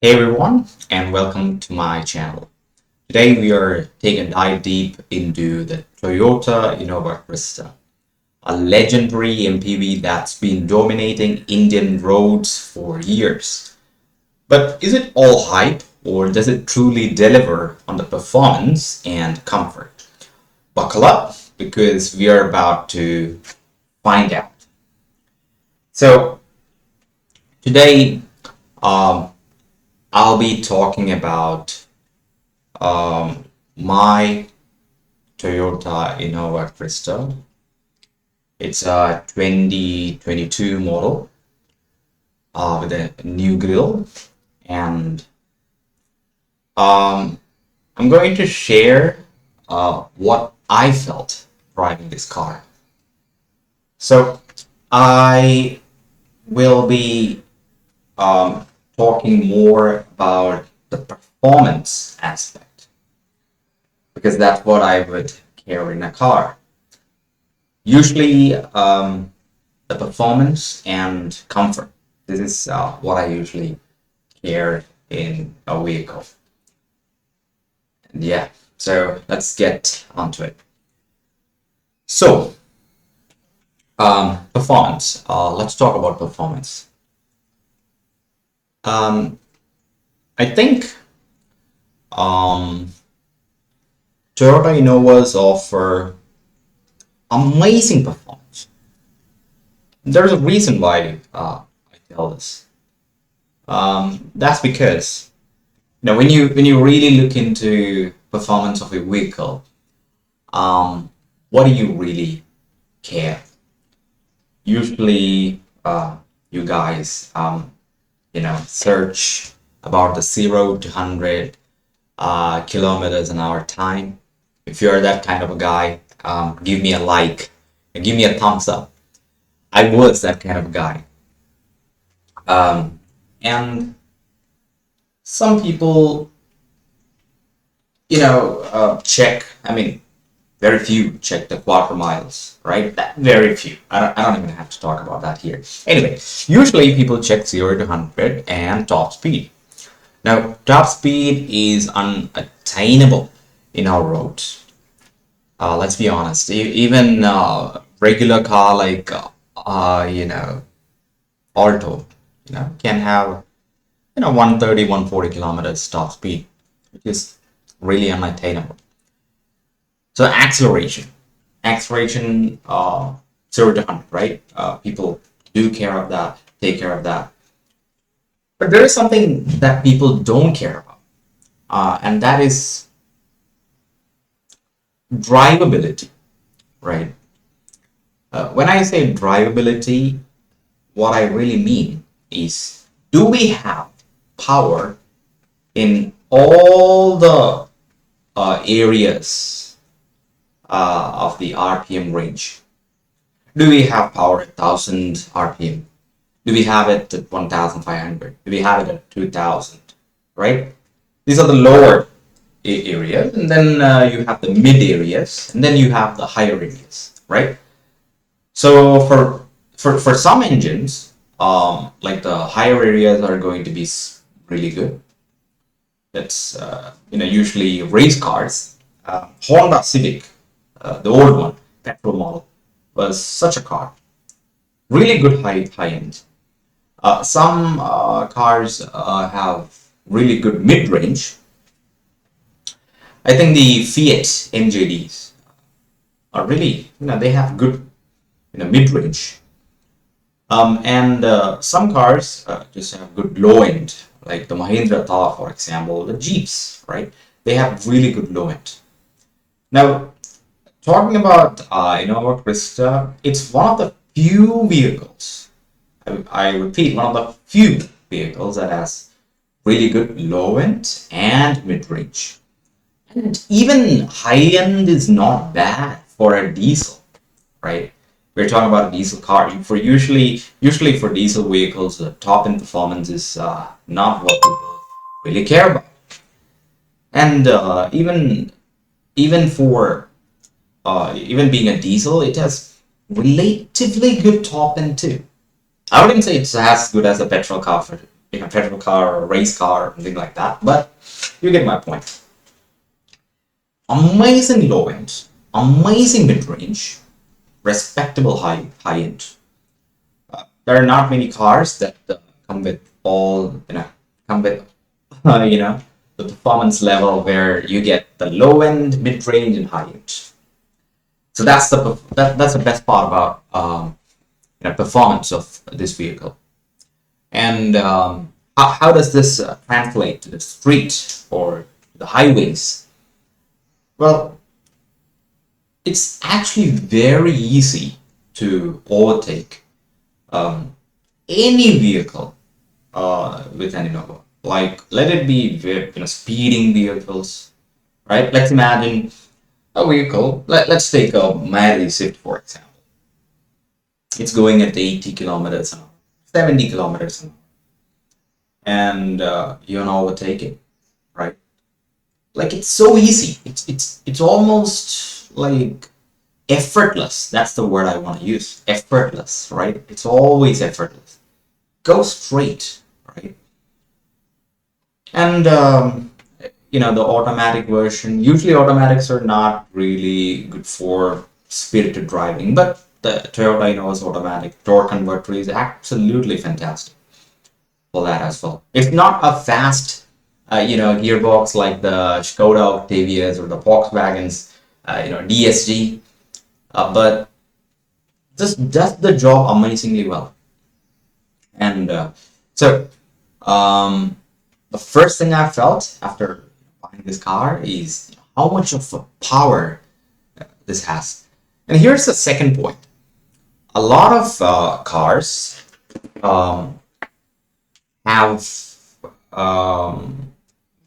Hey everyone, and welcome to my channel. Today we are taking a dive deep into the Toyota Innova Crysta, a legendary MPV that's been dominating Indian roads for years. But is it all hype, or does it truly deliver on the performance and comfort? Buckle up, because we are about to find out. So today, um, I'll be talking about my Toyota Innova Crysta. It's a 2022 model with a new grille, and I'm going to share what I felt driving this car. So I will be talking more about the performance aspect, because that's what I would care in a car. Usually, the performance and comfort. This is what I usually care in a vehicle. And yeah, so let's get onto it. So, performance. Let's talk about performance. I think Toyota Innovas offer amazing performance. There's a reason why I tell this. That's because when you really look into performance of a vehicle, what do you really care? Usually, you guys search about the 0 to 100 kilometers an hour time. If you're that kind of a guy, give me a like and give me a thumbs up. I was that kind of guy. And some people, check, very few check the quarter miles, right? Very few. I don't even have to talk about that here. Anyway, usually people check 0 to 100 and top speed. Now, top speed is unattainable in our roads. Let's be honest. Even regular car like Alto, can have 130, 140 kilometers top speed, which is really unattainable. So acceleration, 0 to 100, right? People do care of that, take care of that. But there is something that people don't care about, and that is drivability, right? When I say drivability, what I really mean is, do we have power in all the areas of the RPM range? Do we have power at 1000 RPM? Do we have it at 1500? Do we have it at 2000? Right? These are the lower areas, and then you have the mid areas, and then you have the higher areas, right? So for some engines, like the higher areas are going to be really good. That's usually race cars. Honda Civic, the old one, petrol model, was such a car. Really good high end. Some cars have really good mid range. I think the Fiat MJDs are really, they have good, mid range. And some cars just have good low end, like the Mahindra Thar, for example, the Jeeps, right? They have really good low end. Now, talking about Innova Crysta, it's one of the few vehicles, I repeat, one of the few vehicles that has really good low end and mid range. And even high end is not bad for a diesel, right? We're talking about a diesel car. For usually for diesel vehicles, the top end performance is not what people really care about. And even for even being a diesel, it has relatively good top end too. I wouldn't say it's as good as a petrol car petrol car or race car, something like that. But you get my point. Amazing low end, amazing mid range, respectable high end. There are not many cars that come with all come with the performance level where you get the low end, mid range, and high end. So that's the best part about performance of this vehicle. And how does this translate to the street or the highways? Well, it's actually very easy to overtake any vehicle with an Innova. Like, let it be speeding vehicles, right? Let's imagine a vehicle. Let's take a Maruti Swift, for example. It's going at 80 kilometers an hour, 70 kilometers an hour, and you're not overtaking, right? Like, it's so easy. It's almost like effortless. That's the word I want to use. Effortless, right? It's always effortless. Go straight, right? And the automatic version. Usually, automatics are not really good for spirited driving, but the Toyota Innova's automatic torque converter is absolutely fantastic for that as well. It's not a fast, gearbox like the Skoda Octavias or the Volkswagen's, DSG, but just does the job amazingly well. And so, the first thing I felt after buying this car is how much of a power this has. And here's the second point. A lot of cars have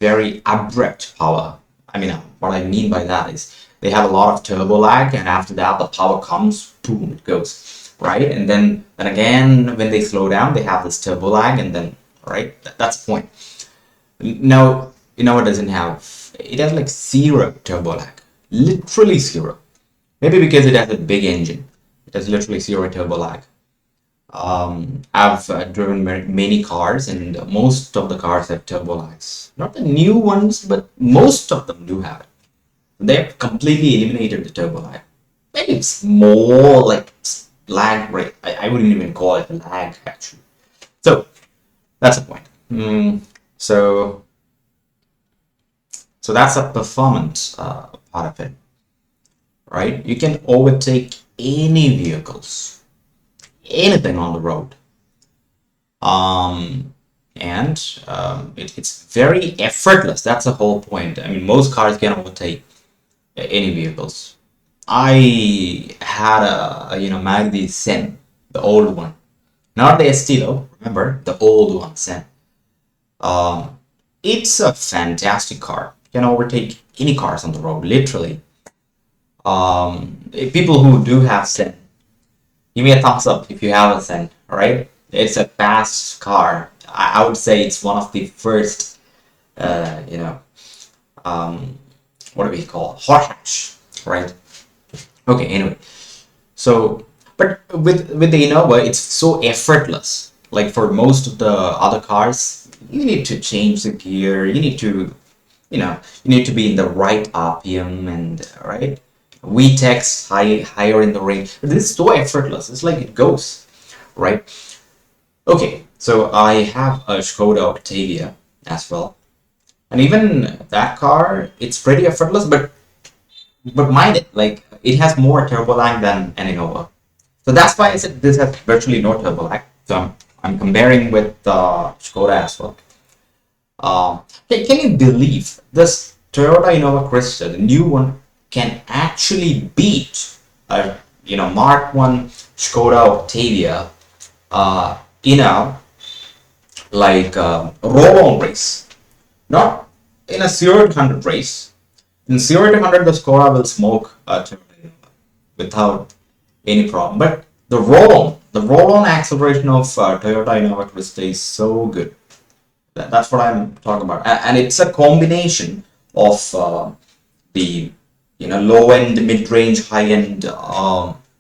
very abrupt power. I mean, what I mean by that is they have a lot of turbo lag, and after that, the power comes, boom, it goes, right? And then again, when they slow down, they have this turbo lag, and then, right, that's the point. Now, it doesn't have, it has like zero turbo lag, literally zero. Maybe because it has a big engine, it has literally zero turbo lag. I've driven many cars, and most of the cars have turbo lags. Not the new ones, but most of them do have it. They've completely eliminated the turbo lag. Maybe it's more like lag rate. I wouldn't even call it lag, actually. So that's the point. So that's a performance part of it, right? You can overtake any vehicles, anything on the road, it's very effortless. That's the whole point. I mean, most cars can overtake any vehicles. I had a Maruti Sen, the old one, not the Estilo. Remember the old one, Sen. It's a fantastic car. You can overtake any cars on the road, literally. People who do have Sen, give me a thumbs up if you have a Sen, alright? It's a fast car. I would say it's one of the first, what do we call hot hatch, right? Okay, anyway. So, but with the Innova, it's so effortless. Like for most of the other cars, you need to change the gear. You need to, you need to be in the right RPM and right. VTEX higher in the range. But this is so effortless. It's like it goes, right? Okay, so I have a Skoda Octavia as well, and even that car, it's pretty effortless. But mind it, like it has more turbo lag than an Innova. So that's why I said this has virtually no turbo lag. So I'm comparing with Skoda as well. Can you believe this Toyota Innova Crysta, the new one, can actually beat a Mark 1 Skoda Octavia in a roll-on race, not in a 0 to 100 race. In 0 to 100, the Skoda will smoke a Toyota Innova without any problem. But the roll-on acceleration of Toyota Innova Crysta is so good. That's what I'm talking about, and it's a combination of the low-end, mid-range, high-end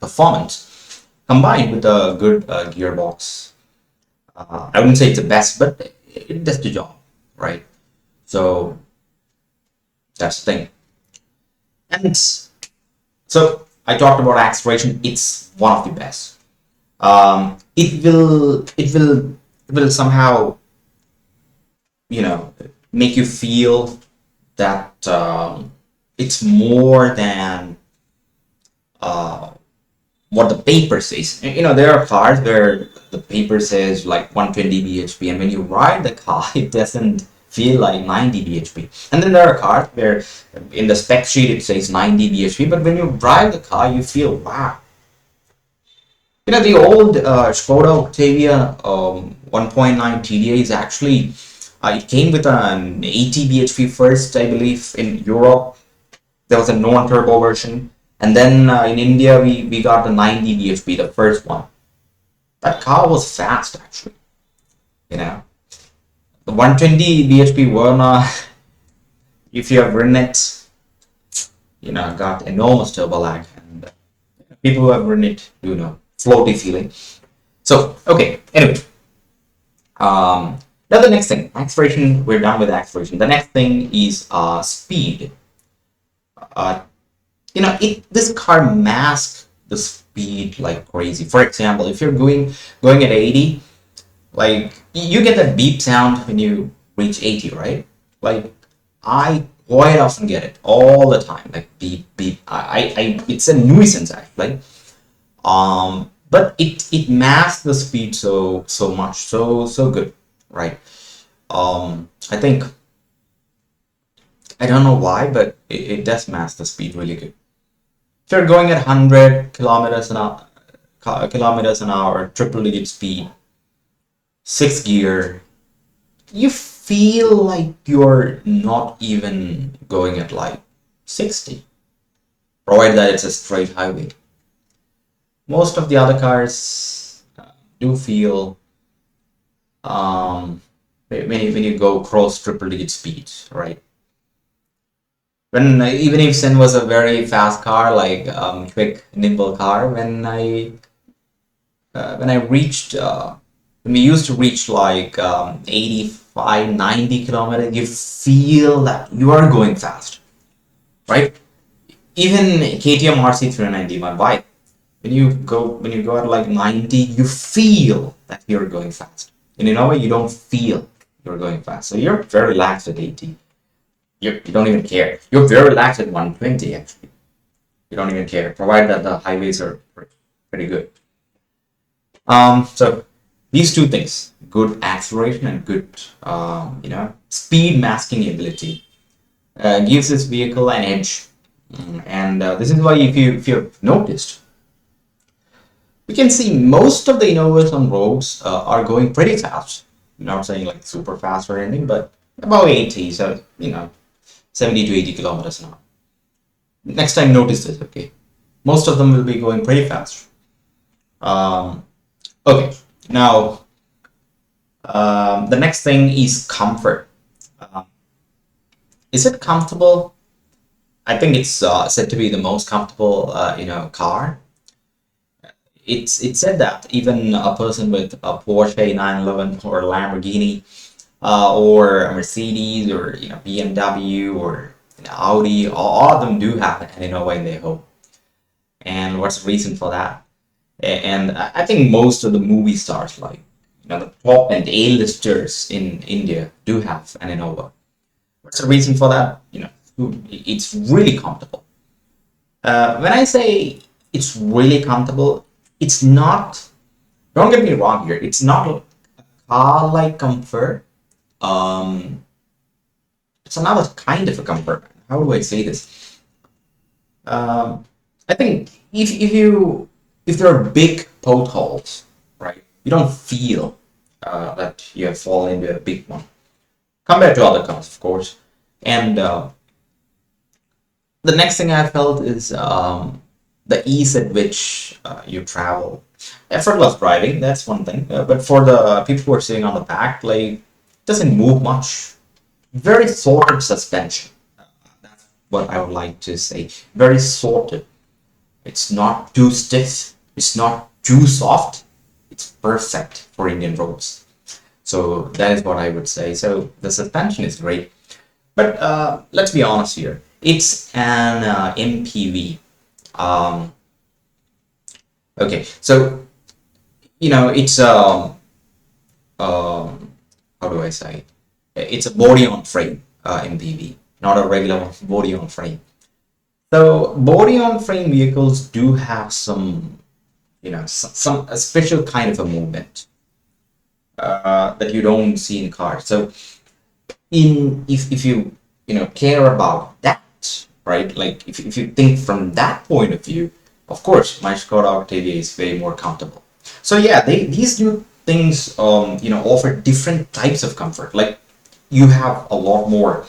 performance combined with a good gearbox. I wouldn't say it's the best, but it does the job, right? So that's the thing. And so I talked about acceleration. It's one of the best. It will somehow, make you feel that it's more than what the paper says. There are cars where the paper says like 120 bhp, and when you ride the car, it doesn't feel like 90 bhp. And then there are cars where in the spec sheet it says 90 bhp, but when you drive the car, you feel, wow. The old Skoda Octavia 1.9 TDI is actually, it came with an 80 bhp first, I believe, in Europe. There was a non-turbo version. And then in India, we got the 90 bhp, the first one. That car was fast, actually. The 120 bhp Verna, if you have ridden it, got enormous turbo lag. And people who have ridden it do know. Floaty feeling. So, okay, anyway. Now the next thing, acceleration, we're done with acceleration. The next thing is speed. This car masks the speed like crazy. For example, if you're going at 80, like you get that beep sound when you reach 80, right? Like I quite often get it all the time, like beep beep. It's a nuisance actually. But it masks the speed so much, so good, right? I think, I don't know why, but it does mask the speed really good. If you're going at 100 kilometers an hour, triple digit speed, 6th gear, you feel like you're not even going at like 60, provided that it's a straight highway. Most of the other cars do feel when you go cross triple digit speed, right? Even if Sen was a very fast car, like quick, nimble car, when I reached when we used to reach like 85, 90 kilometers, you feel that you are going fast, right? Even KTM RC390, my bike, when you go at like 90, you feel that you're going fast. And in a way, you don't feel you're going fast. So you're very relaxed at 80. You don't even care. You're very relaxed at 120, actually. You don't even care, provided that the highways are pretty good. So these two things, good acceleration and good, speed masking ability, gives this vehicle an edge. And this is why, if you've noticed, we can see most of the Innovas on roads are going pretty fast. I'm not saying like super fast or anything, but about 80, so 70 to 80 kilometers an hour. Next time, notice this, okay? Most of them will be going pretty fast. Okay, now the next thing is comfort. Is it comfortable? I think it's said to be the most comfortable, car. It's said that even a person with a Porsche 911 or a Lamborghini, or a Mercedes, or BMW, or Audi, all of them do have an Innova in their home. And what's the reason for that? And I think most of the movie stars, like the top and A-listers in India, do have an Innova. What's the reason for that? It's really comfortable. When I say it's really comfortable, it's not. Don't get me wrong here. It's not a car-like comfort. It's another kind of a comfort. How do I say this? I think if there are big potholes, right, you don't feel that you have fallen into a big one compared to other cars, of course. And the next thing I felt is the ease at which you travel. Effortless driving, that's one thing. But for the people who are sitting on the back, like, it doesn't move much. Very sorted suspension. That's what I would like to say. Very sorted. It's not too stiff. It's not too soft. It's perfect for Indian roads. So that is what I would say. So the suspension is great, but let's be honest here. It's an MPV. Um, okay, so it's um, how do I say? It's a body on frame MPV, not a regular body on frame. So body on frame vehicles do have some, some a special kind of a movement that you don't see in cars. So if you care about that, right? Like if you think from that point of view, of course, my Skoda Octavia is way more comfortable. So yeah, these new things offer different types of comfort. Like you have a lot more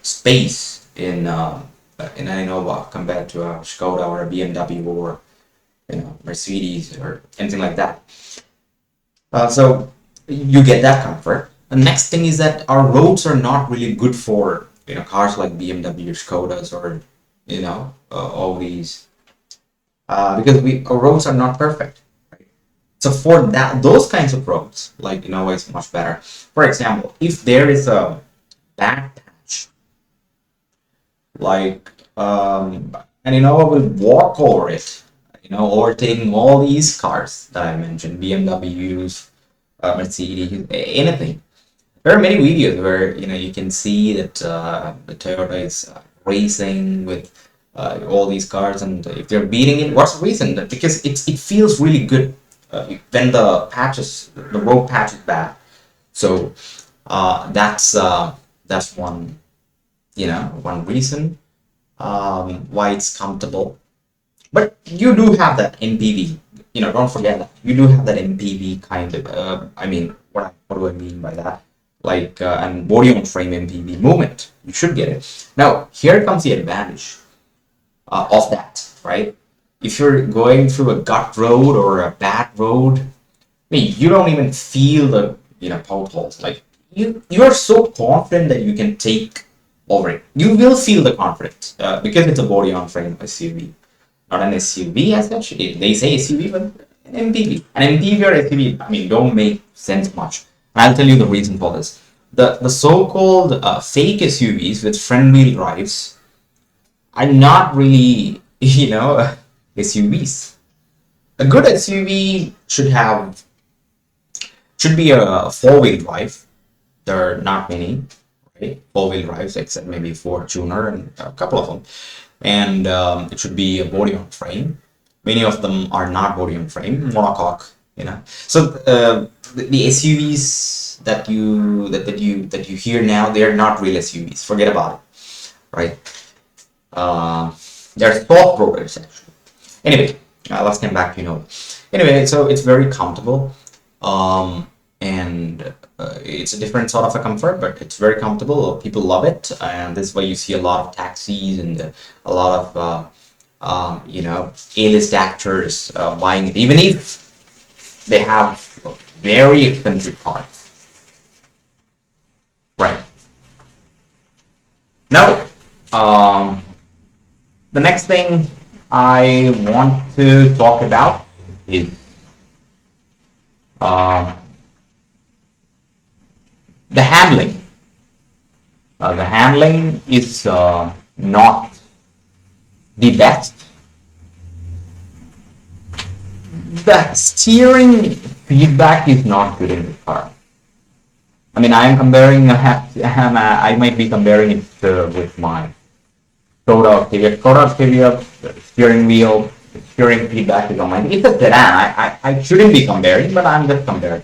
space in an Innova compared to a Skoda or a BMW or Mercedes or anything like that. So you get that comfort. The next thing is that our roads are not really good for cars like BMW, Skodas, or all these because our roads are not perfect. Right? So for those kinds of roads, like Innova is much better. For example, if there is a bad patch, like and Innova will walk over it, overtaking all these cars that I mentioned, BMWs, Mercedes, anything. There are many videos where you can see that the Toyota is racing with all these cars, and if they're beating it, what's the reason? Because it feels really good when the road patch is bad. So that's one reason why it's comfortable. But you do have that MPV. Don't forget that you do have that MPV kind of. I mean, what do I mean by that? Like and body on frame MPV movement. You should get it. Now here comes the advantage of that, right? If you're going through a gut road or a bad road, I mean, you don't even feel the potholes. Like you're so confident that you can take over it. You will feel the confidence because it's a body on frame SUV, not an SUV as such. They say SUV, but an MPV. An MPV or SUV, I mean, don't make sense much. And I'll tell you the reason for this. The so-called fake SUVs with front wheel drives are not really, SUVs. A good SUV should be a four-wheel drive. There are not many, right? Four-wheel drives, except maybe Fortuner and a couple of them. And it should be a body on frame. Many of them are not body on frame, monocoque. So the SUVs that you hear now, they're not real SUVs. Forget about it, right? They're soft roaders actually. Anyway, let's come back to Anyway, so it's very comfortable, and it's a different sort of a comfort, but it's very comfortable. People love it, and this is why you see a lot of taxis and a lot of A-list actors buying it, even if they have very expensive cars. Right. Now, the next thing I want to talk about is the handling. The handling is not the best. The steering feedback is not good in the car. I mean, I am comparing, I might be comparing it with my Skoda Octavia. Skoda Octavia, steering wheel, steering feedback is on my. It's a sedan. I shouldn't be comparing, but I'm just comparing.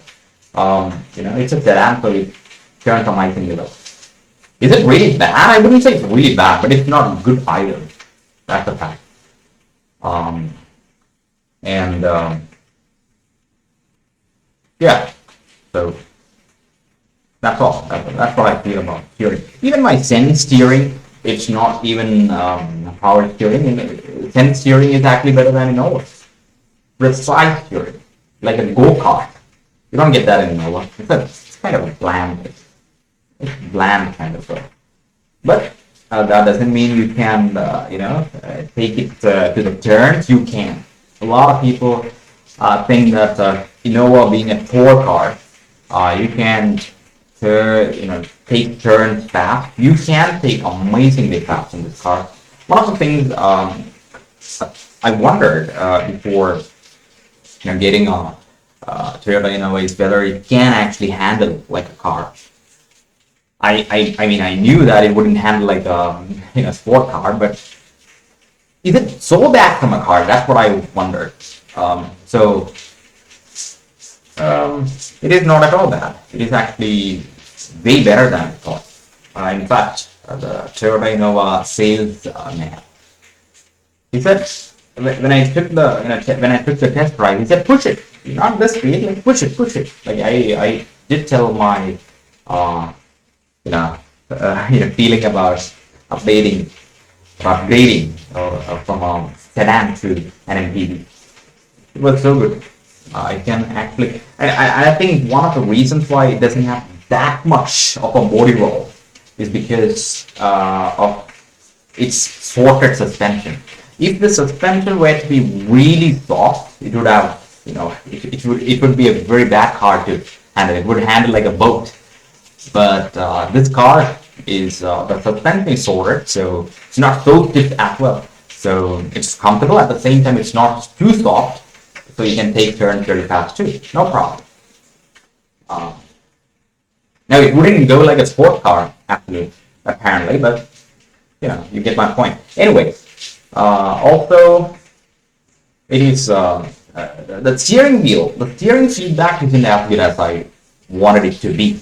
It's a sedan, so it turns on my thing level. Is it really bad? I wouldn't say it's really bad, but it's not good either. That's a fact. Yeah, so that's all. That's what I feel about steering. Even my Zen steering, it's not even power steering. Zen steering is actually better than Innova. Precise steering, like a go-kart. You don't get that in Innova. It's kind of a bland. It's bland kind of. But that doesn't mean you can, take it to the turns. You can. A lot of people think that Innova being a tour car You can take turns fast. You can take amazingly fast in this car. One of the things I wondered before getting a Toyota Innova is whether it can actually handle like a car. I mean, I knew that it wouldn't handle like a sport car, but is it so bad from a car? That's what I wondered. So it is not at all bad. It is actually way better than I thought. In fact, the Toyota Innova sales man, he said when I took the when I took the test drive, he said push it, not this speed, like push it, push it. Like I did tell my uh, you know feeling about updating, upgrading from a sedan to an MPV. It was so good. I can actually, I think one of the reasons why it doesn't have that much of a body roll is because of its sorted suspension. If the suspension were to be really soft, it would have, it would be a very bad car to handle. It would handle like a boat. But this car is the suspension is sorted, so it's not so stiff as well. So it's comfortable at the same time. It's not too soft, so you can take turns very fast too. No problem. Now it wouldn't go like a sport car, actually, apparently, but you get my point. Anyway, also it is the steering wheel. The steering feedback isn't as good as I wanted it to be.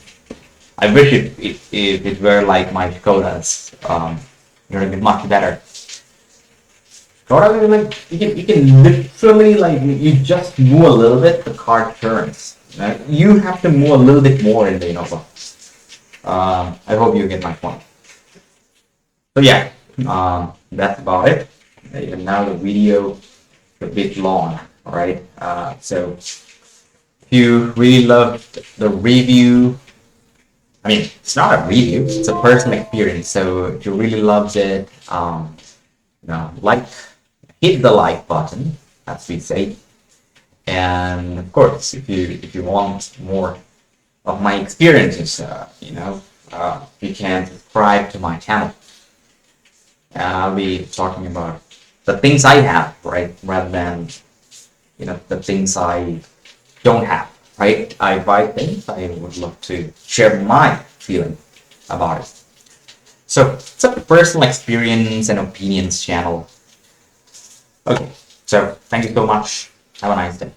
I wish it were like my Skoda's. It'd be much better. Skoda, like you can literally like you just move a little bit, the car turns. You have to move a little bit more in the Innova. I hope you get my point. So yeah, that's about it. And now the video is a bit long. All right. So if you really loved the review, I mean, it's not a review, it's a personal experience. So if you really loved it, hit the like button, as we say. And of course, if you want more of my experiences, you can subscribe to my channel. And I'll be talking about the things I have, right, rather than the things I don't have. Right? I buy things, I would love to share my feeling about it. So it's a personal experience and opinions channel. Okay, so thank you so much. Have a nice day.